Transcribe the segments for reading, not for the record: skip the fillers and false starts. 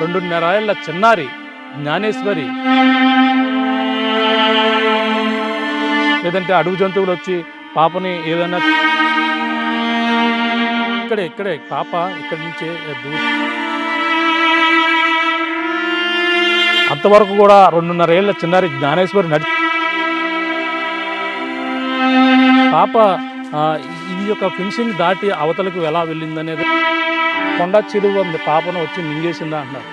2.5 ఏళ్ల చిన్నారి జ్ఞానేశ్వరి లేదంటే అడుగు జంతువులు వచ్చి పాపని ఏదైనా ఇక్కడే పాప ఇక్కడి నుంచే అంతవరకు కూడా 2.5 ఏళ్ల చిన్నారి జ్ఞానేశ్వరి పాప ఈ యొక్క ఫినిషింగ్ దాటి అవతలకు ఎలా వెళ్ళిందనేది కొండ చిరువు ఉంది పాపను వచ్చి మింగేసిందా అంటున్నారు.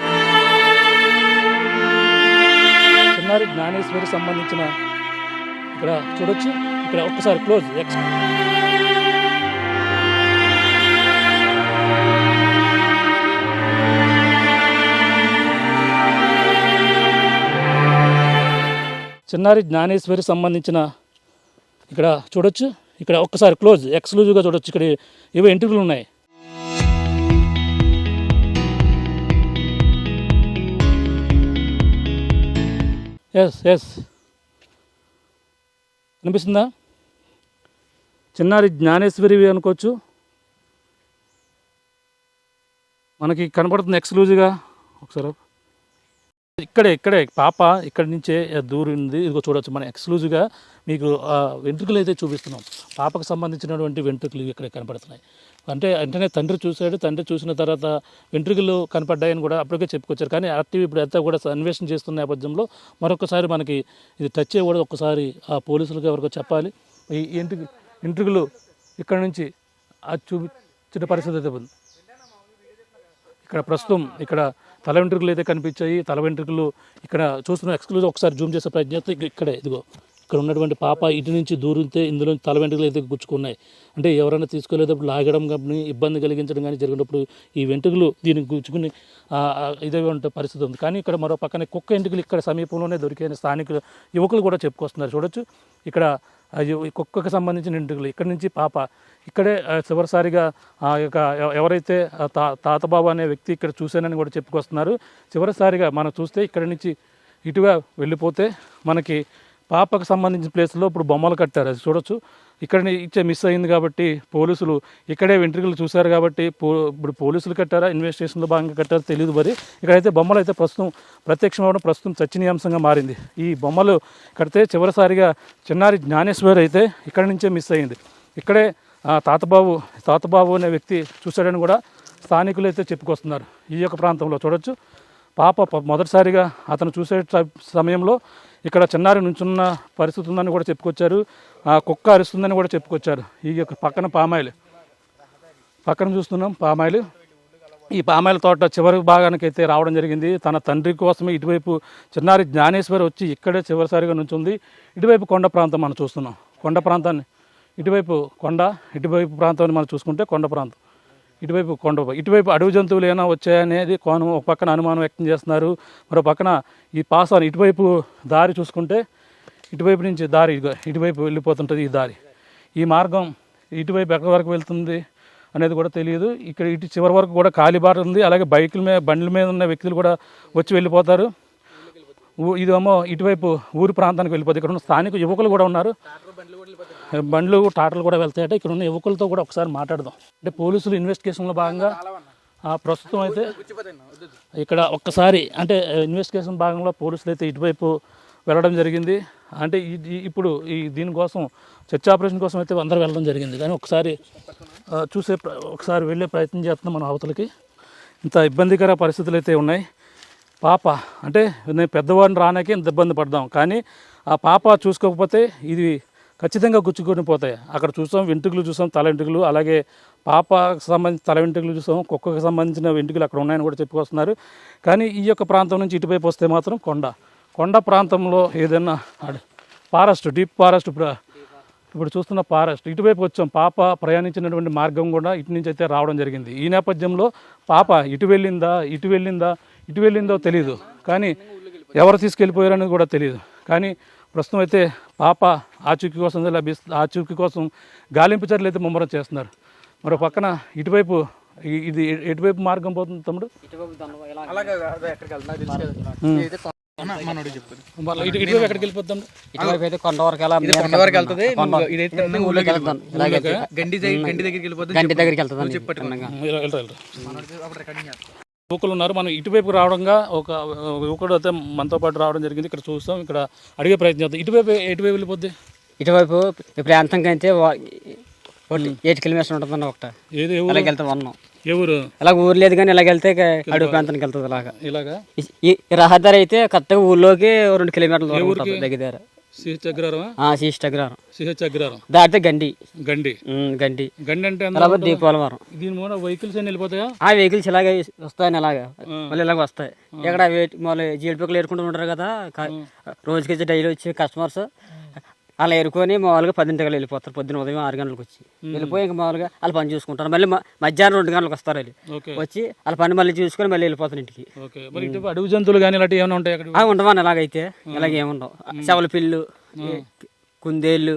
చిన్నారి జ్ఞానేశ్వరి సంబంధించిన ఇక్కడ చూడొచ్చు, ఇక్కడ ఒక్కసారి క్లోజ్ చిన్నారి జ్ఞానేశ్వరి సంబంధించిన ఇక్కడ చూడొచ్చు, ఇక్కడ ఒక్కసారి క్లోజ్ ఎక్స్క్లూజివ్గా చూడొచ్చు. ఇక్కడ ఏవో ఎంట్రీలు ఉన్నాయి. ఎస్ అనిపిస్తుందా? చిన్నారి జ్ఞానేశ్వరి అనుకోవచ్చు. మనకి కనపడుతుంది ఎక్స్క్లూజివ్గా. ఒకసారి ఇక్కడే పాప ఇక్కడి నుంచే దూరింది. ఇదిగో చూడవచ్చు, మనం ఎక్స్క్లూజివ్గా మీకు వెంట్రుకలు అయితే చూపిస్తున్నాం. పాపకు సంబంధించినటువంటి వెంట్రుకలు ఇక్కడ కనపడుతున్నాయి. అంటే వెంటనే తండ్రి చూశాడు. తండ్రి చూసిన తర్వాత వెంట్రుకలు కనపడ్డాయని కూడా అప్పటికే చెప్పుకొచ్చారు. కానీ ఆర్టీవీ ఇప్పుడు అంతా కూడా అన్వేషణ చేస్తున్న నేపథ్యంలో మరొకసారి మనకి ఇది టచ్ కూడా ఒక్కసారి ఆ పోలీసులకు ఎవరికో చెప్పాలి. ఈ వెంట్రుకలు ఇక్కడ నుంచి అది చూపించిన పరిస్థితి అయితే ఉంది. ఇక్కడ ప్రస్తుతం ఇక్కడ తల వెంట్రుకలు అయితే కనిపించాయి. తల వెంట్రుకలు ఇక్కడ చూస్తున్న ఎక్స్క్లూజివ్ ఒకసారి జూమ్ చేసే ప్రయత్నం చేస్తే ఇక్కడే ఇదిగో ఇక్కడ ఉన్నటువంటి పాప ఇటు నుంచి దూరితే ఇందులో తల వెంట్రుకలు అయితే గుచ్చుకున్నాయి. అంటే ఎవరైనా తీసుకెళ్ళేటప్పుడు లాగడం కానీ ఇబ్బంది కలిగించడం కానీ జరిగినప్పుడు ఈ వెంట్రుకలు దీనికి గుచ్చుకుని ఇదే ఉంటే పరిస్థితి ఉంది. కానీ ఇక్కడ మరో పక్కన కుక్క వెంట్రుకలు ఇక్కడ సమీపంలోనే దొరికిన స్థానికులు యువకులు కూడా చెప్పుకొస్తున్నారు. చూడొచ్చు, ఇక్కడ ఈ కుక్కకు సంబంధించిన వెంట్రుకలు ఇక్కడి నుంచి పాప ఇక్కడే చివరిసారిగా ఆ యొక్క ఎవరైతే తాతబాబు అనే వ్యక్తి ఇక్కడ చూశానని కూడా చెప్పుకొస్తున్నారు. చివరిసారిగా మనం చూస్తే ఇక్కడి నుంచి ఇటుగా వెళ్ళిపోతే మనకి పాపకు సంబంధించిన ప్లేస్లో ఇప్పుడు బొమ్మలు కట్టారు. అది చూడొచ్చు. ఇక్కడ ఇచ్చే మిస్ అయింది కాబట్టి పోలీసులు ఇక్కడే వెంట్రుకలు చూశారు కాబట్టి ఇప్పుడు పోలీసులు కట్టారా ఇన్వెస్టిగేషన్లో భాగంగా కట్టారా తెలియదు. మరి ఇక్కడైతే బొమ్మలు అయితే ప్రస్తుతం ప్రత్యక్షమవడం ప్రస్తుతం చర్చనీయాంశంగా మారింది. ఈ బొమ్మలు కడితే చివరిసారిగా చిన్నారి జ్ఞానేశ్వరి అయితే ఇక్కడి నుంచే మిస్ అయింది. ఇక్కడే తాతబాబు అనే వ్యక్తి చూశాడని కూడా స్థానికులు అయితే చెప్పుకొస్తున్నారు. ఈ యొక్క ప్రాంతంలో చూడొచ్చు, పాప మొదటిసారిగా అతను చూసే సమయంలో ఇక్కడ చిన్నారి నుంచున్న పరిస్థితి ఉందని కూడా చెప్పుకొచ్చారు. కుక్క అరుస్తుందని కూడా చెప్పుకొచ్చారు. ఈ యొక్క పక్కన చూస్తున్నాం పామాయిల్. ఈ పామాయిల్ తోట చివరి భాగానికి అయితే రావడం జరిగింది. తన తండ్రి కోసమే ఇటువైపు చిన్నారి జ్ఞానేశ్వరి వచ్చి ఇక్కడే చివరిసారిగా నుంచుంది. ఇటువైపు కొండ ప్రాంతం మనం చూస్తున్నాం. కొండ ప్రాంతాన్ని ఇటువైపు ఇటువైపు ప్రాంతాన్ని మనం చూసుకుంటే కొండ ప్రాంతం, ఇటువైపు అడవి జంతువులు ఏమైనా వచ్చాయనేది కోణం ఒక పక్కన అనుమానం వ్యక్తం చేస్తున్నారు. మరో పక్కన ఈ పాసాన్ని ఇటువైపు దారి చూసుకుంటే ఇటువైపు నుంచి దారి ఇటువైపు వెళ్ళిపోతుంటుంది. ఈ దారి, ఈ మార్గం ఇటువైపు ఎక్కడి వరకు వెళ్తుంది అనేది కూడా తెలియదు. ఇక్కడ ఇటు చివరి వరకు కూడా ఖాళీబాట ఉంది. అలాగే బండ్ల మీద ఉన్న వ్యక్తులు కూడా వచ్చి వెళ్ళిపోతారు. ఇదేమో ఇటువైపు ఊరి ప్రాంతానికి వెళ్ళిపోతుంది. ఇక్కడ ఉన్న స్థానిక యువకులు కూడా ఉన్నారు. బండ్లు టాటర్లు కూడా వెళ్తాయట. ఇక్కడ ఉన్న యువకులతో కూడా ఒకసారి మాట్లాడదాం. అంటే పోలీసులు ఇన్వెస్టిగేషన్లో భాగంగా ప్రస్తుతం అయితే ఇక్కడ ఒక్కసారి అంటే ఇన్వెస్టిగేషన్ భాగంలో పోలీసులు అయితే ఇటువైపు వెళ్ళడం జరిగింది. అంటే ఇప్పుడు దీనికోసం చర్చ ఆపరేషన్ కోసం అయితే అందరూ వెళ్ళడం జరిగింది. కానీ ఒకసారి వెళ్ళే ప్రయత్నం చేస్తున్నాం మనం అవతలకి. ఇంత ఇబ్బందికర పరిస్థితులు అయితే ఉన్నాయి. పాప అంటే నేను పెద్దవాడిని రానాకే ఇంత ఇబ్బంది పడ్డాం. కానీ ఆ పాప చూసుకోకపోతే ఇది ఖచ్చితంగా గుచ్చుకొని పోతాయి. అక్కడ చూసాం వెంట్రుకలు చూసాం, తల వెంట్రుకలు, అలాగే పాపకు సంబంధించిన తల వెంట్రుకలు చూసాం, కుక్కకు సంబంధించిన వెంట్రుకలు అక్కడ ఉన్నాయని కూడా చెప్పుకొస్తున్నారు. కానీ ఈ యొక్క ప్రాంతం నుంచి ఇటువైపు వస్తే మాత్రం కొండ ప్రాంతంలో ఏదైనా డీప్ ఫారెస్ట్ ఇప్పుడు చూస్తున్న ఫారెస్ట్ ఇటువైపు వచ్చాం. పాప ప్రయాణించినటువంటి మార్గం కూడా ఇటు నుంచి అయితే రావడం జరిగింది. ఈ నేపథ్యంలో పాప ఇటు వెళ్ళిందో తెలియదు. కానీ ఎవరు తీసుకెళ్ళిపోయారనేది కూడా తెలియదు. కానీ ప్రస్తుతం అయితే పాప ఆచూకీ కోసం గాలింపు చర్యలు అయితే ముమ్మరం చేస్తున్నారు. మరో పక్కన ఇటువైపు ఎటువైపు మార్గం పోతుంది తమ్ముడు? ఇటువైపు ఎక్కడికి వెళ్ళిపోతాం? ఇటువైపు అయితే కొండ వరకు వెళ్తుంది. గండి దగ్గరికి వెళ్తుంది. యువకులు ఉన్నారు. మనం ఇటువైపు రావడంగా ఒక యువకుడు అయితే మనతో పాటు రావడం జరిగింది. ఇక్కడ చూస్తాం, ఇక్కడ అడిగే ప్రయత్నం చేద్దాం. ఎటువైపు వెళ్ళిపోద్ది? ఇటువైపు ఈ ప్రాంతంకి అయితే 8 కిలోమీటర్స్ ఉంటుందన్న ఒకటి. ఏది ఇలాగ వెళ్తాం వన్నాం. ఏ ఊరు? ఇలాగ ఊరు లేదు కానీ ఇలాగ వెళ్తే అడవి ప్రాంతానికి వెళ్తుంది. ఇలాగా ఈ రహదారి అయితే కరెక్ట్గా ఊర్లోకి 2 కిలోమీటర్ల దూరం ఉంటుంది దగ్గర. సిహెచ్ అగ్రహారం. సిహెచ్ అగ్రహారం దాటితే గండి గండి గండి గండి అంటే దీపాలవరం. దీని మూల వెహికల్స్ అన్ని వెళ్ళిపోతాయా? ఆ వెహికల్స్ ఇలాగే వస్తాయని ఇలాగా మళ్ళీ ఇలాగ వస్తాయి. ఇక్కడ మళ్ళీ జీడిపిక్కలు ఏరుకుంటూ ఉంటారు కదా, రోజుకి డైలీ వచ్చి కస్టమర్స్ అలా ఏరుకొని మామూలుగా 10 గంటలకు వెళ్ళిపోతారు. పొద్దున్న ఉదయం 6 గంటలకు వచ్చి వెళ్ళిపోయి ఇంకా మామూలుగా వాళ్ళు పని చూసుకుంటారు. మళ్ళీ మధ్యాహ్నం 2 గంటలకు వస్తారు. వాళ్ళు వచ్చి వాళ్ళ పని మళ్ళీ చూసుకొని మళ్ళీ వెళ్ళిపోతారు ఇంటికి. అడవి జంతువులు కానీ ఇలాంటివి ఏమైనా ఉంటాయి? ఉండవని ఇలాగైతే ఇలాగ ఏముండవు. చెవల పిల్లు, కుందేళ్ళు,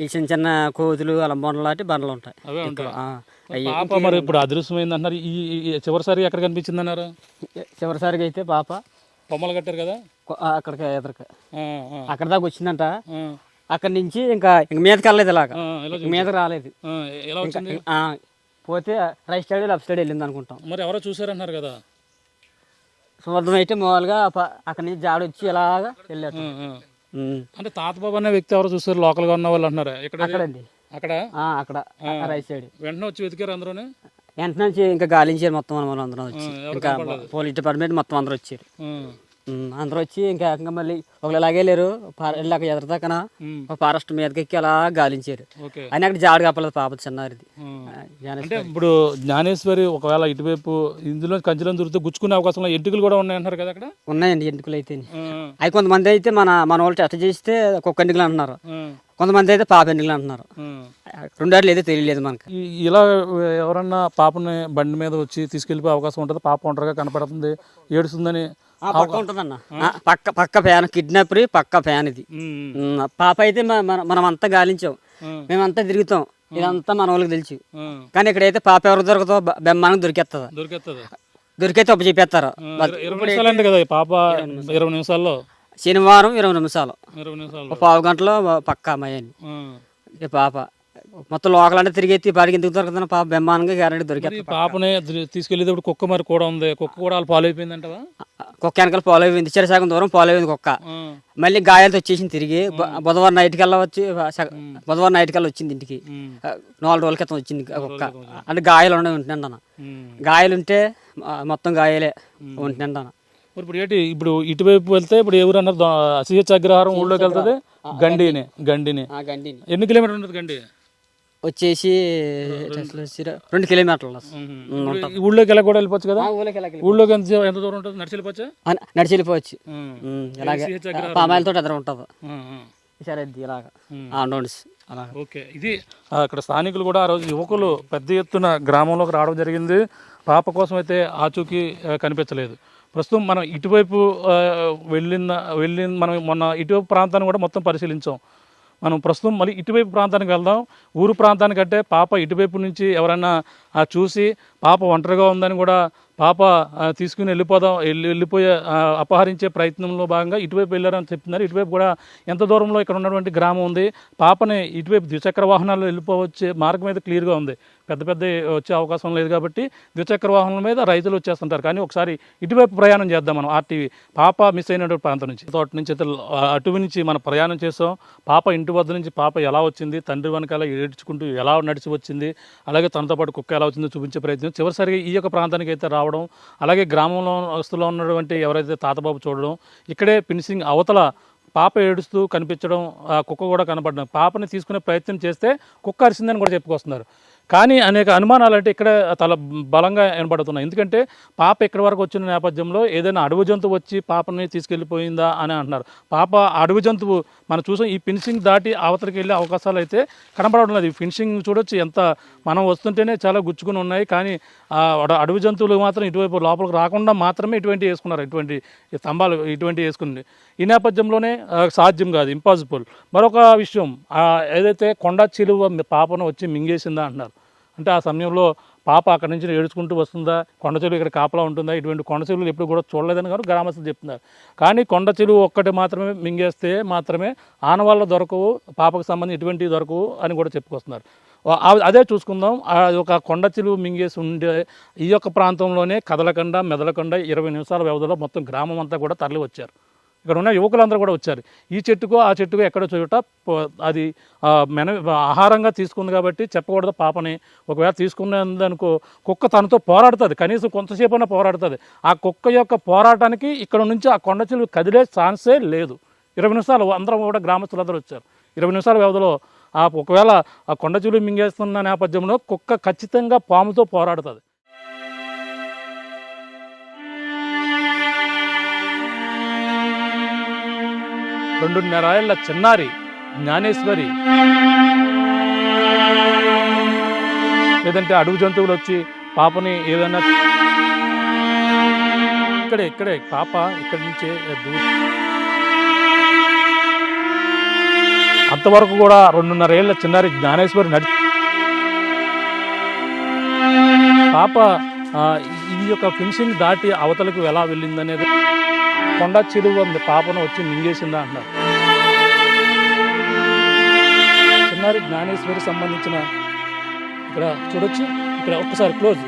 ఈ చిన్న చిన్న కోతులు, అలంబొండలు లాంటి బండలు ఉంటాయి. పాప మరి ఇప్పుడు అదృశ్యమైంది అంటున్నారు. ఈ చివరిసారి ఎక్కడ కనిపించింది అన్నారు? చివరిసారిగా అయితే పాప బొమ్మలు కట్టారు కదా అక్కడికి ఎదురుక అక్కడ దాకా వచ్చిందంట. అక్కడి నుంచి ఇంకా మీదకి వెళ్ళలేదు. ఇలాగా మీద రాలేదు. పోతే రైట్ సైడ్ లెఫ్ట్ సైడ్ వెళ్ళింది అనుకుంటాం. మరి ఎవరో చూసారన్నారు కదా? సువర్ధం అయితే మామూలుగా అక్కడి నుంచి జాడ వచ్చి ఇలాగా వెళ్ళారు. అంటే తాతబాబు అనే వ్యక్తి ఎవరు చూసారు? లోకల్ గా ఉన్న వాళ్ళు అంటున్నారు. అక్కడండి అక్కడ రైట్ సైడ్ వెంటనే వచ్చి వెతికారు అందరూ. వెంటనే వచ్చి ఇంకా గాలించారు మొత్తం మనం అందరం వచ్చి. ఇంకా పోలీస్ డిపార్ట్మెంట్ మొత్తం అందరూ వచ్చారు. అందరూ వచ్చి ఇంకా ఏకంగా మళ్ళీ ఒకళ్ళు ఇలాగే లేరు వెళ్ళాక ఎదరదాకన ఫారెస్ట్ మీదకి ఎక్కి అలా గాలించారు. అని అక్కడ జాడు కాపలేదు పాప చిన్నారిది. అంటే ఇప్పుడు జ్ఞానేశ్వరి ఒకవేళ ఇటువైపు ఇందులో కంచెలో దొరికితే గుచ్చుకునే అవకాశం ఎంటుకలు కూడా ఉన్నాయంటారు కదా? అక్కడ ఉన్నాయండి ఎంటుకలు అయితే. అవి కొంతమంది అయితే మన వాళ్ళు టెస్ట్ చేస్తే కుక్క ఎంటుకలు అంటున్నారు, కొంతమంది అయితే పాప ఎంటుకలు అంటున్నారు. రెండాట్లు అయితే తెలియలేదు మనకి. ఇలా ఎవరన్నా పాపని బండి మీద వచ్చి తీసుకెళ్ళిపోయే అవకాశం ఉంటుంది? పాప ఒంటరిగా కనపడుతుంది, ఏడుస్తుందని పక్క ఉంటుందన్న. పక్క ఫ్యాన్ కిడ్నాప్ పక్క ఫ్యాన్ ఇది. పాప అయితే మనం అంతా గాలించాం, మేమంతా తిరుగుతాం, ఇదంతా మన వాళ్ళకి తెలుసు. కానీ ఇక్కడైతే పాప ఎవరు దొరుకుతావు బెమ్మానికి దొరికైతే ఒప్ప చెప్పేస్తారు. పాప 20 నిమిషాల్లో, శనివారం 20 నిమిషాలు, 1/2 గంటలో పక్క అమ్మాయి అని పాప. మొత్తం లోకల్ అంటే తిరిగి పాడికి ఎందుకు దొరుకుతున్నా పాప బెమ్మానంగా గ్యారెంటీ దొరికింది. పాపనే తీసుకెళ్ళేటప్పుడు కుక్క మరి కూడా ఉంది, కుక్క కూడా వాళ్ళు ఫాలో అయిపోయింది అంటవా? కుక్క వెనకాల ఫాలో అయిపోయింది, సగం దూరం ఫాలో అయిపోయింది కుక్క. మళ్ళీ గాయాలతో వచ్చేసింది తిరిగి. బుధవారం నైట్ కల్లా వచ్చింది ఇంటికి. 4 రోజుల క్రితం వచ్చింది కుక్క. అంటే గాయాలు ఉండే ఉంటుందండి అన్న. గాయాలు ఉంటే మొత్తం గాయాలే ఉంటుందండి అన్న. ఇప్పుడు ఇటువైపు వెళ్తే ఇప్పుడు ఎవరు అన్నారు? సిహెచ్ అగ్రహారం ఊళ్ళోకి వెళ్తుంది. గండిని ఎన్ని కిలోమీటర్లు ఉంటుంది? గండి వచ్చేసి 2 కిలోమీటర్లు. ఊళ్ళోకి వెళ్ళి కూడా వెళ్ళిపోవచ్చు కదా? ఊళ్ళోకి ఎంత దూరం ఉంటుంది? నడిచి వెళ్ళిపోవచ్చు. ఇలాగే పామాయిలతో ఎదురు ఉంటుంది. సరే ఇలాగా ఓకే. ఇది అక్కడ స్థానికులు కూడా ఆ రోజు యువకులు పెద్ద ఎత్తున గ్రామంలోకి రావడం జరిగింది. పాప కోసం అయితే ఆచూకీ కనిపించలేదు. ప్రస్తుతం మనం ఇటువైపు మనం మొన్న ఇటువైపు ప్రాంతాన్ని కూడా మొత్తం పరిశీలించాం. మనం ప్రస్తుతం మళ్ళీ ఇటువైపు ప్రాంతానికి వెళ్దాం. ఊరు ప్రాంతానికంటే పాప ఇటువైపు నుంచి ఎవరైనా చూసి పాప ఒంటరిగా ఉందని కూడా పాప తీసుకుని వెళ్ళిపోయే అపహరించే ప్రయత్నంలో భాగంగా ఇటువైపు వెళ్ళారని చెప్తున్నారు. ఇటువైపు కూడా ఎంత దూరంలో ఇక్కడ ఉన్నటువంటి గ్రామం ఉంది. పాపని ఇటువైపు ద్విచక్ర వాహనాలు వెళ్ళిపోవచ్చే మార్గం అయితే క్లియర్గా ఉంది. పెద్ద వచ్చే అవకాశం లేదు కాబట్టి ద్విచక్ర వాహనాల మీద రైతులు వచ్చేస్తుంటారు. కానీ ఒకసారి ఇటువైపు ప్రయాణం చేద్దాం మనం. ఆర్టీవీ పాప మిస్ అయినటువంటి ప్రాంతం నుంచి తోట నుంచి అయితే అటు నుంచి మనం ప్రయాణం చేసాం. పాప ఇంటి వద్ద నుంచి పాప ఎలా వచ్చింది, తండ్రి వెనకాల ఏడ్చుకుంటూ ఎలా నడిచి వచ్చింది, అలాగే తనతో పాటు కుక్క ఎలా వచ్చిందో చూపించే ప్రయత్నం. చివరిసారిగా ఈ యొక్క ప్రాంతానికి అయితే రావడం, అలాగే గ్రామంలో వస్తులో ఉన్నటువంటి ఎవరైతే తాతబాబు చూడడం, ఇక్కడే ఫినిషింగ్ అవతల పాప ఏడుస్తూ కనిపించడం, ఆ కుక్క కూడా కనపడడం, పాపని తీసుకునే ప్రయత్నం చేస్తే కుక్క అరిసిందని కూడా చెప్పుకొస్తున్నారు. కానీ అనేక అనుమానాలు అంటే ఇక్కడ చాలా బలంగా వినపడుతున్నాయి. ఎందుకంటే పాప ఇక్కడి వరకు వచ్చిన నేపథ్యంలో ఏదైనా అడవి జంతువు వచ్చి పాపని తీసుకెళ్ళిపోయిందా అని అంటున్నారు. పాప అడవి జంతువు మనం చూసాం. ఈ ఫినిషింగ్ దాటి అవతలికి వెళ్ళే అవకాశాలు అయితే కనపడడం లేదు. ఈ ఫినిషింగ్ చూడొచ్చు, ఎంత మనం వస్తుంటేనే చాలా గుచ్చుకుని ఉన్నాయి. కానీ అడవి జంతువులు మాత్రం ఇటువైపు లోపలికి రాకుండా మాత్రమే ఇటువంటి వేసుకున్నారు, ఇటువంటి స్తంభాలు ఇటువంటి వేసుకుంది. ఈ నేపథ్యంలోనే సాధ్యం కాదు, ఇంపాసిబుల్. మరొక విషయం, ఏదైతే కొండ చిలువ పాపను వచ్చి మింగేసిందా అంటున్నారు. అంటే ఆ సమయంలో పాప అక్కడి నుంచి ఏడుచుకుంటూ వస్తుందా, కొండ చెలువు ఇక్కడ కాపలా ఉంటుందా, ఇటువంటి కొండ చెలువులు ఎప్పుడు కూడా చూడలేదని గారు గ్రామస్తులు చెప్తున్నారు. కానీ కొండ చెలువు ఒక్కటి మాత్రమే మింగేస్తే మాత్రమే ఆనవాళ్ళు దొరకవు, పాపకు సంబంధించి ఎటువంటివి దొరకవు అని కూడా చెప్పుకొస్తున్నారు. అదే చూసుకుందాం. ఒక కొండ చెలువు మింగేసి ఉండే ఈ యొక్క ప్రాంతంలోనే కదలకుండా మెదలకుండా 20 నిమిషాల వ్యవధిలో మొత్తం గ్రామం అంతా కూడా తరలి వచ్చారు. ఇక్కడ ఉన్న యువకులందరూ కూడా వచ్చారు. ఈ చెట్టుకో ఆ చెట్టుకో ఎక్కడో చోట అది ఆహారంగా తీసుకుంది కాబట్టి చెప్పకూడదు పాపని. ఒకవేళ తీసుకున్నదనుకో కుక్క తనతో పోరాడుతుంది, కనీసం కొంతసేపైనా పోరాడుతుంది. ఆ కుక్క యొక్క పోరాటానికి ఇక్కడ నుంచి ఆ కొండ చెలువు కదిలే ఛాన్సే లేదు. 20 నిమిషాలు అందరం కూడా గ్రామస్తులందరూ వచ్చారు. 20 నిమిషాల వ్యవధిలో ఒకవేళ ఆ కొండ చెలువు మింగేస్తున్న నేపథ్యంలో కుక్క ఖచ్చితంగా పాముతో పోరాడుతుంది. రెండున్నర ఏళ్ల చిన్నారి జ్ఞానేశ్వరి లేదంటే అడుగు జంతువులు వచ్చి పాపని ఏదైనా ఇక్కడే పాప ఇక్కడి నుంచే అంతవరకు కూడా 2.5 ఏళ్ల చిన్నారి జ్ఞానేశ్వరి పాప ఈ యొక్క ఫినిషింగ్ దాటి అవతలకు ఎలా వెళ్ళిందనేది కొండ చెరువు పాపను వచ్చి మింగేసిందా అంటున్నారు. చిన్నారి జ్ఞానేశ్వరికి సంబంధించిన ఇక్కడ చూడొచ్చు, ఇక్కడ ఒక్కసారి క్లోజ్